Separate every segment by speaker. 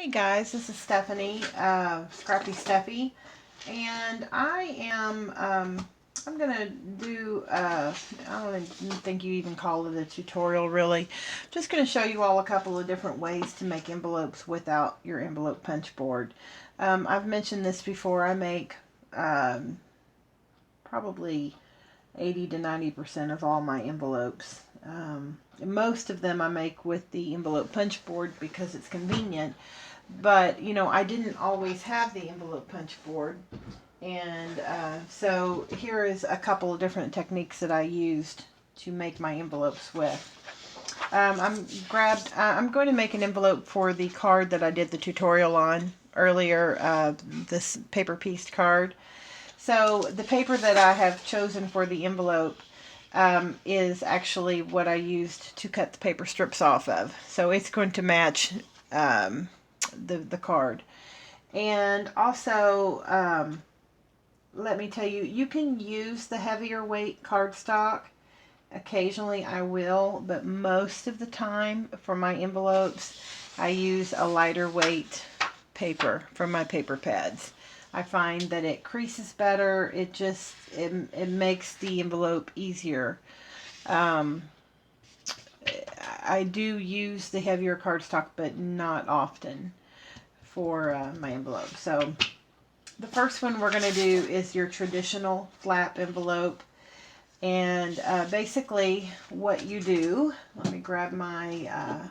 Speaker 1: Hey guys, this is Stephanie, Scrappy Steffi, and I'm gonna do, I don't think you even call it a tutorial really. Just gonna show you all a couple of different ways to make envelopes without your envelope punch board. I've mentioned this before. I make, probably 80 to 90% of all my envelopes. Most of them I make with the envelope punch board because it's convenient. But, I didn't always have the envelope punch board. And so here is a couple of different techniques that I used to make my envelopes with. I'm going to make an envelope for the card that I did the tutorial on earlier, this paper pieced card. So the paper that I have chosen for the envelope is actually what I used to cut the paper strips off of. So it's going to match the card. And also, let me tell you, you can use the heavier weight cardstock. Occasionally I will, but most of the time for my envelopes, I use a lighter weight paper from my paper pads. I find that it creases better. It makes the envelope easier. I do use the heavier cardstock, but not often for my envelope. So the first one we're going to do is your traditional flap envelope. And basically what you do, let me grab my,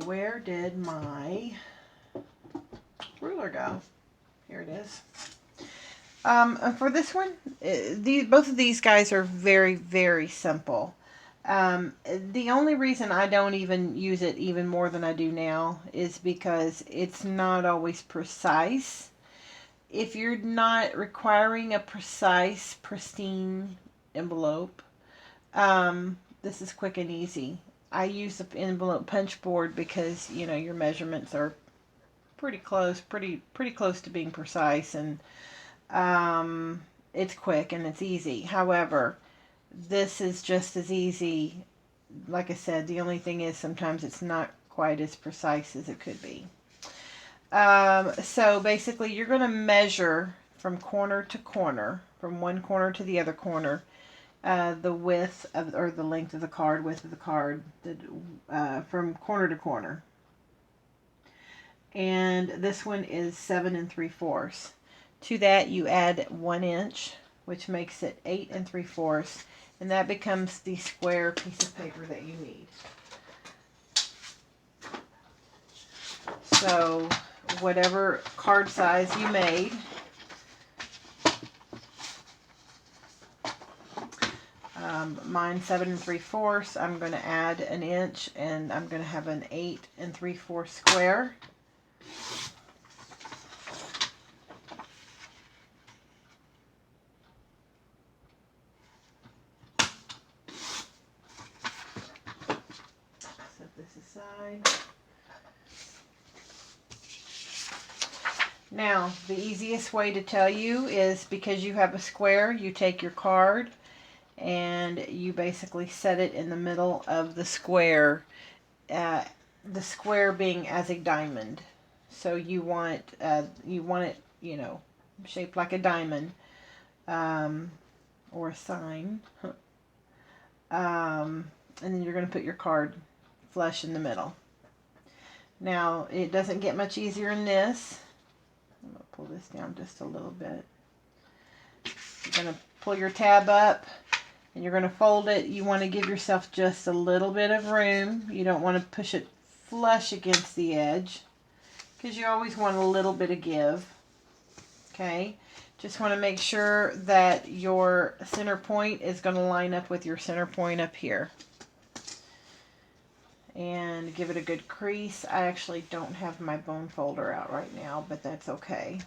Speaker 1: where did my ruler go? Here it is. For this one, both of these guys are very, very simple. The only reason I don't even use it even more than I do now is because it's not always precise. If you're not requiring a precise, pristine envelope, this is quick and easy. I use the envelope punch board because, your measurements are pretty close to being precise, and it's quick and it's easy. However, this is just as easy. Like I said, the only thing is sometimes it's not quite as precise as it could be. So basically you're going to measure from corner to corner, from one corner to the other corner, the width of, or the length of the card, width of the card, from corner to corner. And this one is 7 3/4. To that you add 1 inch, which makes it 8 3/4, and that becomes the square piece of paper that you need. So whatever card size you made, mine 7 3/4, I'm going to add 1 inch, and I'm going to have an 8 3/4 square. Set this aside. Now, the easiest way to tell you is, because you have a square, you take your card and you basically set it in the middle of the square being as a diamond. So you want it, shaped like a diamond, or a sign. And then you're going to put your card flush in the middle. Now, it doesn't get much easier than this. I'm going to pull this down just a little bit. You're going to pull your tab up and you're going to fold it. You want to give yourself just a little bit of room. You don't want to push it flush against the edge, because you always want a little bit of give. Okay, just want to make sure that your center point is going to line up with your center point up here. And give it a good crease. I actually don't have my bone folder out right now, but that's okay.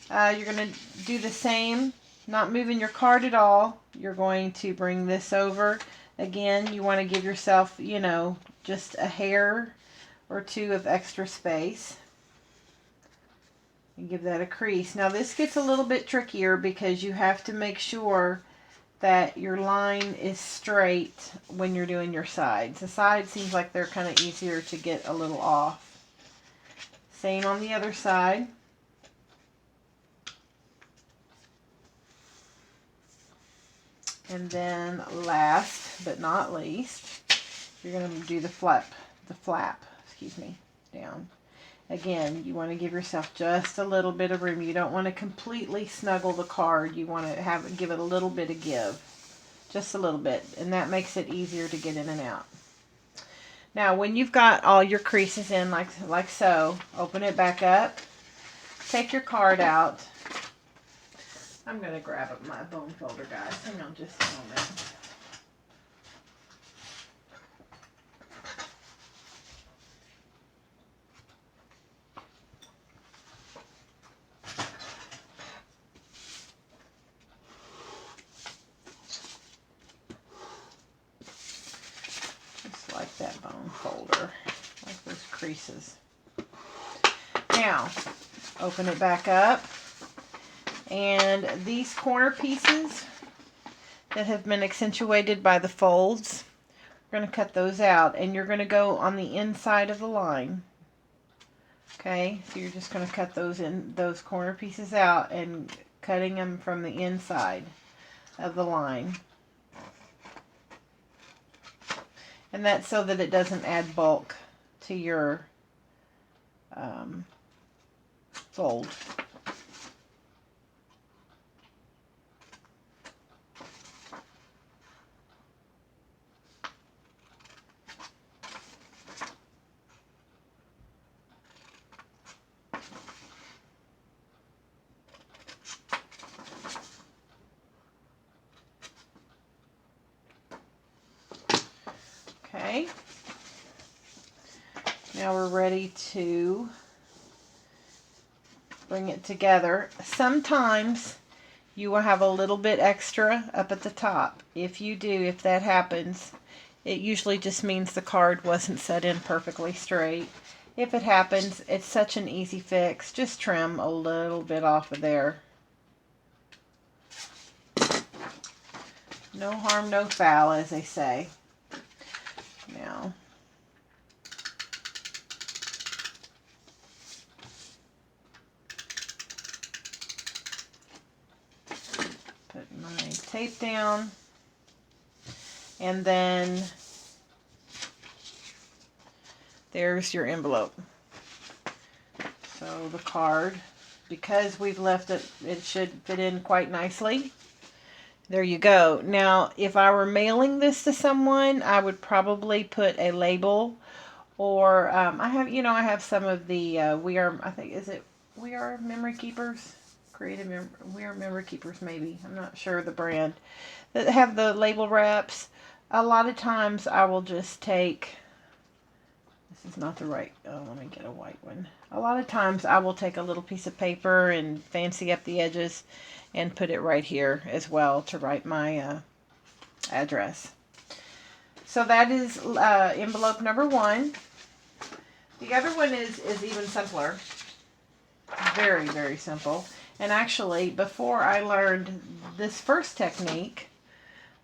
Speaker 1: You're going to do the same, not moving your card at all. You're going to bring this over. Again, you want to give yourself, just a hair or two of extra space. And give that a crease. Now this gets a little bit trickier because you have to make sure that your line is straight when you're doing your sides. The sides seems like they're kind of easier to get a little off. Same on the other side. And then last but not least, you're going to do the flap, excuse me, down. Again, you want to give yourself just a little bit of room. You don't want to completely snuggle the card. You want to give it a little bit of give. Just a little bit. And that makes it easier to get in and out. Now, when you've got all your creases in like so, open it back up. Take your card out. I'm going to grab up my bone folder, guys. Hang on just a moment. Just like that bone folder, like those creases. Now, open it back up. And these corner pieces that have been accentuated by the folds, we're going to cut those out, and you're going to go on the inside of the line. Okay, so you're just going to cut those corner pieces out and cutting them from the inside of the line. And that's so that it doesn't add bulk to your fold. Okay, now we're ready to bring it together. Sometimes you will have a little bit extra up at the top. If that happens, it usually just means the card wasn't set in perfectly straight. If it happens, it's such an easy fix. Just trim a little bit off of there. No harm, no foul, as they say. Now, put my tape down, and then there's your envelope. So the card, because we've left it, it should fit in quite nicely. There you go. Now, if I were mailing this to someone, I would probably put a label, or I have some of the We Are Memory Keepers, We Are Memory Keepers, maybe. I'm not sure the brand that have the label wraps. A lot of times I will just take. This is not the right. Oh, let me get a white one. A lot of times I will take a little piece of paper and fancy up the edges and put it right here as well to write my address. So that is envelope number 1. The other one is even simpler. Very, very simple. And actually, before I learned this first technique,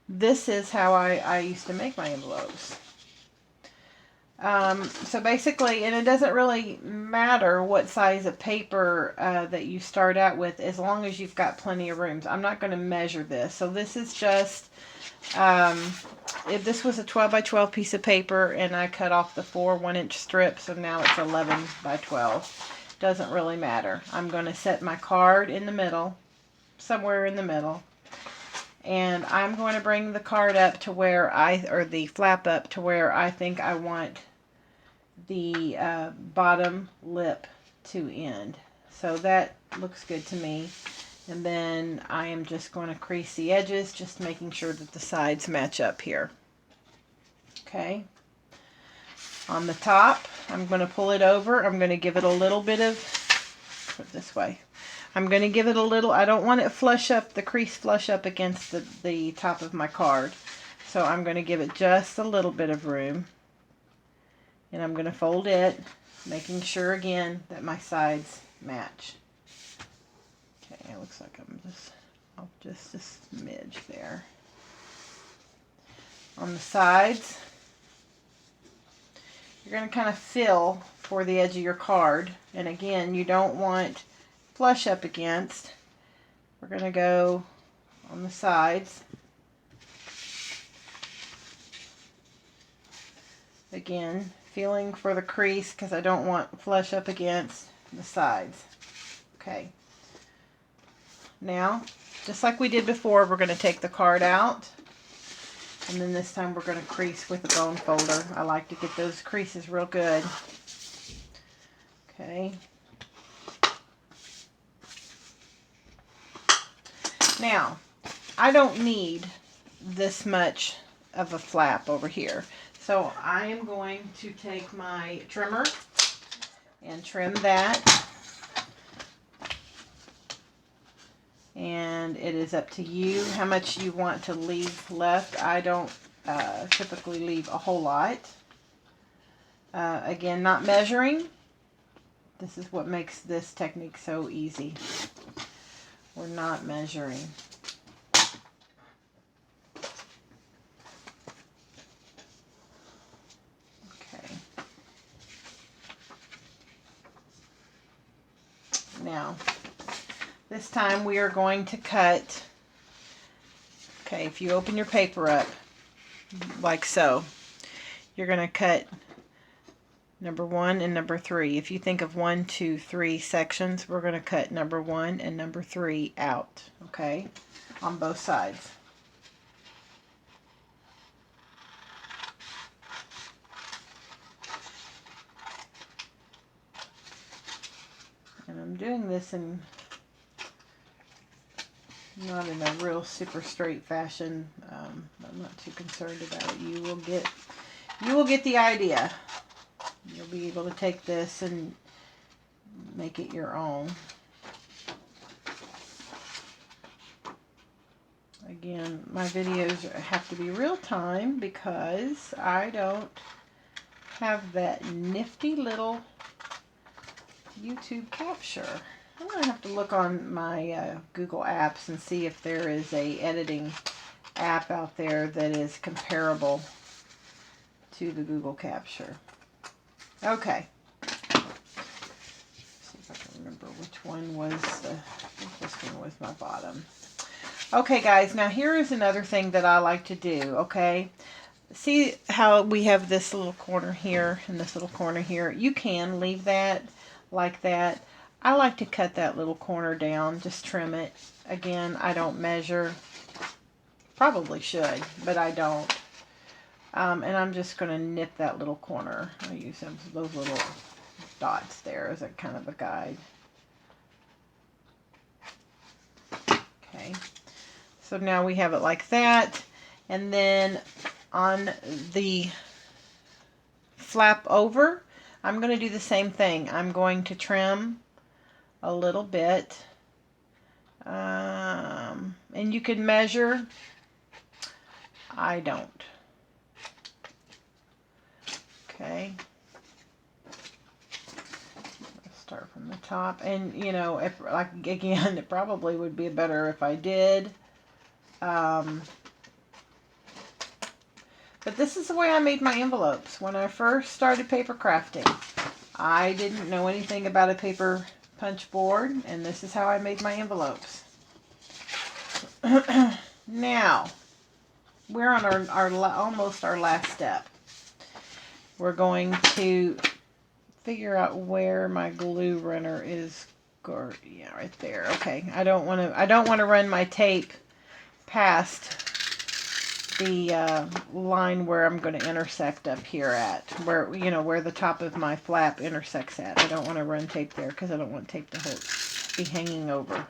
Speaker 1: this is how I used to make my envelopes. So basically, and it doesn't really matter what size of paper that you start out with, as long as you've got plenty of room. I'm not going to measure this. So this is just, if this was a 12 by 12 piece of paper and I cut off the 4 1-inch strips, so now it's 11 by 12. Doesn't really matter. I'm going to set my card in the middle, somewhere in the middle. And I'm going to bring the card up to where the flap up to where I think I want the bottom lip to end. So that looks good to me. And then I am just going to crease the edges, just making sure that the sides match up here. Okay. On the top, I'm going to pull it over. I'm going to give it a little bit of, put it this way. I'm going to give it a little, I don't want it flush up, the crease flush up against the top of my card. So I'm going to give it just a little bit of room. And I'm going to fold it, making sure again that my sides match. Okay, it looks like I'm just a smidge there. on the sides. You're going to kind of feel for the edge of your card. And again, you don't want flush up against. We're going to go on the sides. Again, feeling for the crease because I don't want flush up against the sides. Okay. Now, just like we did before, we're going to take the card out. And then this time we're going to crease with a bone folder. I like to get those creases real good. Okay. Now, I don't need this much of a flap over here. So I am going to take my trimmer and trim that. And it is up to you how much you want to leave left. I don't typically leave a whole lot. Again, not measuring. This is what makes this technique so easy. We're not measuring. Okay. Now, this time we are going to cut, okay, if you open your paper up like so, you're going to cut number 1 and number 3. If you think of 1, 2, 3 sections, we're going to cut number 1 and number 3 out, okay, on both sides. And I'm doing this in not in a real super straight fashion. I'm not too concerned about it. You will get the idea. You'll be able to take this and make it your own. Again, my videos have to be real time because I don't have that nifty little YouTube capture. I'm going to have to look on my Google Apps and see if there is a editing app out there that is comparable to the Google Capture. Okay. Let's see if I can remember which one was the, I think this one was my bottom. Okay guys, now here is another thing that I like to do, okay? See how we have this little corner here and this little corner here? You can leave that like that. I like to cut that little corner down, just trim it. Again, I don't measure. Probably should, but I don't. And I'm just going to nip that little corner. I use those little dots there as a kind of a guide. Okay. So now we have it like that. And then on the flap over, I'm going to do the same thing. I'm going to trim a little bit, and you can measure. I don't. Okay, let's start from the top, and you know, if like again, it probably would be better if I did. But this is the way I made my envelopes when I first started paper crafting. I didn't know anything about a paper punch board, and this is how I made my envelopes. Now, we're on our almost our last step. We're going to figure out where my glue runner is. Yeah, right there. Okay, I don't want to run my tape past the line where I'm going to intersect up here at, where, you know, where the top of my flap intersects at. I don't want to run tape there because I don't want tape to be hanging over.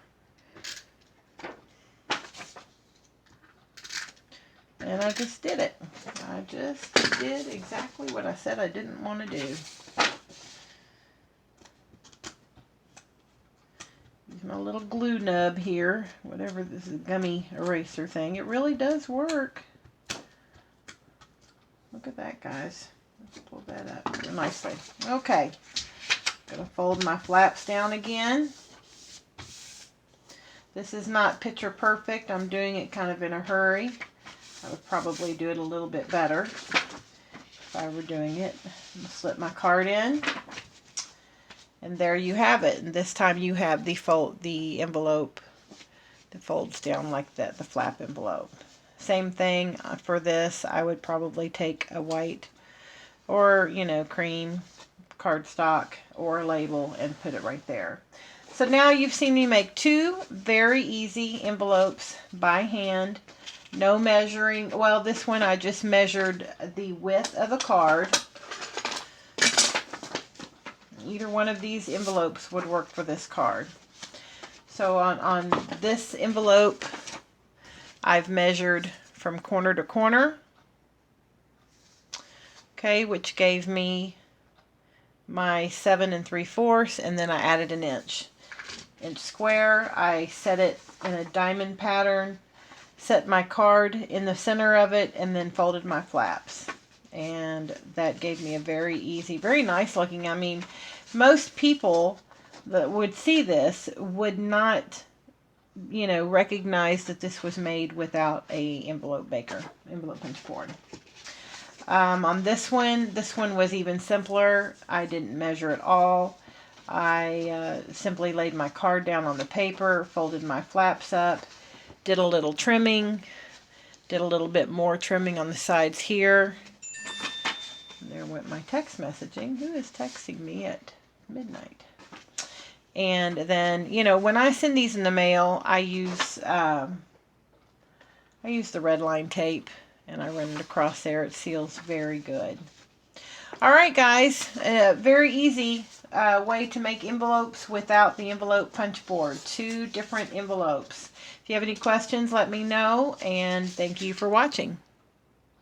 Speaker 1: And I just did it. I just did exactly what I said I didn't want to do. Use my little glue nub here, whatever this is, gummy eraser thing. It really does work. Look at that, guys. Let's pull that up nicely. Okay. Gonna fold my flaps down again. This is not picture perfect. I'm doing it kind of in a hurry. I would probably do it a little bit better if I were doing it. I'm gonna slip my card in, and there you have it. And this time you have the envelope that folds down like that, the flap envelope. Same thing for this. I would probably take a white or, cream cardstock or label and put it right there. So now you've seen me make two very easy envelopes by hand. No measuring. Well, this one I just measured the width of the card. Either one of these envelopes would work for this card. So on this envelope, I've measured from corner to corner. Okay, which gave me my 7 3/4, and then I added an inch square. I set it in a diamond pattern, set my card in the center of it, and then folded my flaps. And that gave me a very easy, very nice looking. I mean, most people that would see this would not, recognize that this was made without a envelope punch board. On this one was even simpler. I didn't measure at all. I simply laid my card down on the paper, folded my flaps up, did a little trimming, did a little bit more trimming on the sides here. And there went my text messaging. Who is texting me at midnight? And then, when I send these in the mail, I use the red line tape, and I run it across there. It seals very good. All right, guys, very easy way to make envelopes without the envelope punch board. Two different envelopes. If you have any questions, let me know, and thank you for watching.